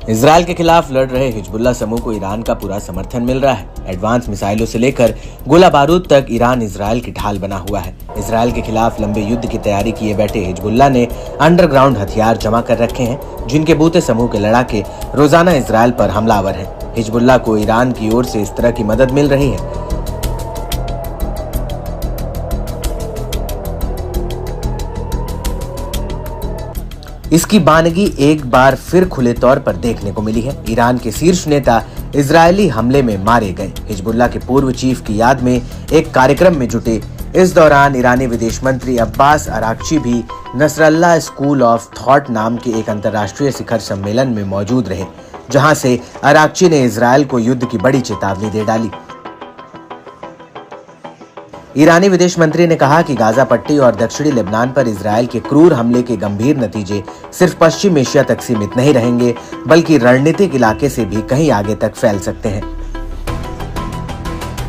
Israel के खिलाफ लड़ रहे हिजबुल्लाह समूह को ईरान का पूरा समर्थन मिल रहा है। एडवांस मिसाइलों से लेकर गोला बारूद तक ईरान इजरायल की ढाल बना हुआ है। इजरायल के खिलाफ लंबे युद्ध की तैयारी किए बैठे हिजबुल्लाह ने अंडरग्राउंड हथियार जमा कर रखे हैं, जिनके बूते समूह के लड़ाके रोजाना इजरायल पर हमलावर हैं। हिजबुल्लाह को ईरान की ओर से इस तरह की मदद मिल रही है। इसकी बानगी एक बार फिर खुले तौर पर देखने को मिली है। ईरान के शीर्ष नेता इजरायली हमले में मारे गए। हिजबुल्लाह के पूर्व चीफ की याद में एक कार्यक्रम में जुटे। इस दौरान ईरानी विदेश मंत्री अब्बास अराक्ची भी नसरल्लाह स्कूल ऑफ थॉट नाम के एक अंतर्राष्ट्रीय शिखर सम्मेलन में मौजूद रहे, जहां से अराक्ची ने इजरायल को युद्ध की बड़ी चेतावनी दे डाली। ईरानी विदेश मंत्री ने कहा कि गाजा पट्टी और दक्षिणी लेबनान पर इजरायल के क्रूर हमले के गंभीर नतीजे सिर्फ पश्चिम एशिया तक सीमित नहीं रहेंगे, बल्कि रणनीतिक इलाके से भी कहीं आगे तक फैल सकते हैं।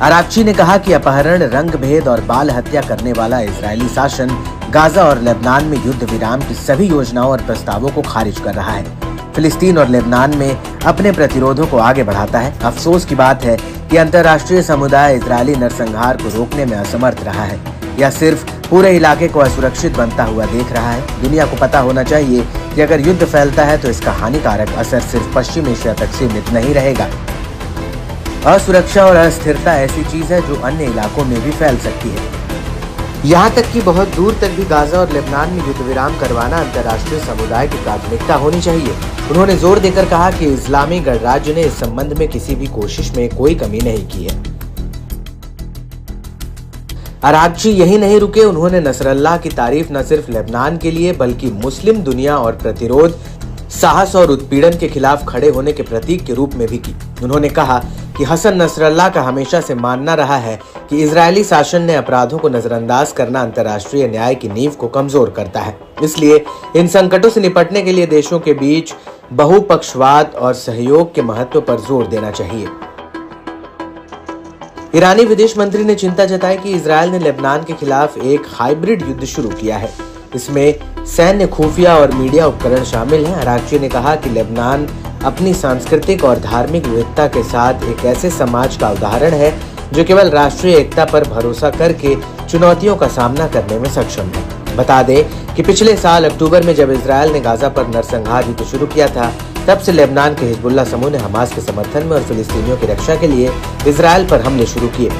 अराक्ची ने कहा कि अपहरण, रंग भेद और बाल हत्या करने वाला इजरायली शासन गाजा और लेबनान में युद्ध विराम की सभी योजनाओं और प्रस्तावों को खारिज कर रहा है। फिलिस्तीन और लेबनान में अपने प्रतिरोधों को आगे बढ़ाता है। अफसोस की बात है कि अंतर्राष्ट्रीय समुदाय इजरायली नरसंहार को रोकने में असमर्थ रहा है। यह सिर्फ पूरे इलाके को असुरक्षित बनता हुआ देख रहा है। दुनिया को पता होना चाहिए कि अगर युद्ध फैलता है तो इसका हानिकारक असर सिर्फ पश्चिम एशिया तक सीमित नहीं रहेगा। असुरक्षा और अस्थिरता ऐसी चीज है जो अन्य इलाकों में भी फैल सकती है। यहाँ तक कि बहुत दूर तक भी गाजा और लेबनान में युद्ध विराम करवाना अंतर्राष्ट्रीय समुदाय की प्राथमिकता होनी चाहिए। उन्होंने जोर देकर कहा कि इस्लामी गणराज्य ने इस संबंध में किसी भी कोशिश में कोई कमी नहीं की है। अराक्ची यही नहीं रुके, उन्होंने नसरल्लाह की तारीफ न सिर्फ लेबनान के लिए बल्कि मुस्लिम दुनिया और प्रतिरोध, साहस और उत्पीड़न के खिलाफ खड़े होने के प्रतीक के रूप में भी की। उन्होंने कहा कि हसन नसरल्लाह का हमेशा से मानना रहा है कि इजरायली शासन ने अपराधों को नजरअंदाज करना अंतर्राष्ट्रीय न्याय की नींव को कमजोर करता है। इसलिए इन संकटों से निपटने के लिए देशों के बीच बहुपक्षवाद और सहयोग के महत्व पर जोर देना चाहिए। ईरानी विदेश मंत्री ने चिंता जताई कि इजरायल ने लेबनान के खिलाफ एक हाइब्रिड युद्ध शुरू किया है। इसमें सैन्य, खुफिया और मीडिया उपकरण शामिल हैं। अराक्ची ने कहा कि लेबनान अपनी सांस्कृतिक और धार्मिक विविधता के साथ एक ऐसे समाज का उदाहरण है जो केवल राष्ट्रीय एकता पर भरोसा करके चुनौतियों का सामना करने में सक्षम है। बता दें कि पिछले साल अक्टूबर में जब इजरायल ने गाजा पर नरसंहार युद्ध शुरू किया था, तब से लेबनान के हिजबुल्लाह समूह ने हमास के समर्थन में और फिलिस्तीनियों की रक्षा के लिए इजरायल पर हमले शुरू किए।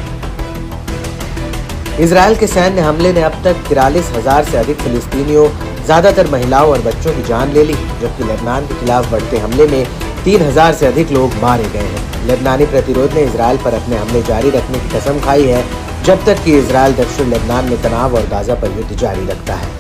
इजरायल के सैन्य हमले ने अब तक 43,000 से अधिक फिलिस्तीनियों, ज्यादातर महिलाओं और बच्चों की जान ले ली, जबकि लेबनान के खिलाफ बढ़ते हमले में 3,000 से अधिक लोग मारे गए हैं। लेबनानी प्रतिरोध ने इजरायल पर अपने हमले जारी रखने की कसम खाई है, जब तक कि इजरायल दक्षिण लेबनान में तनाव और गाजा पर युद्ध जारी रखता है।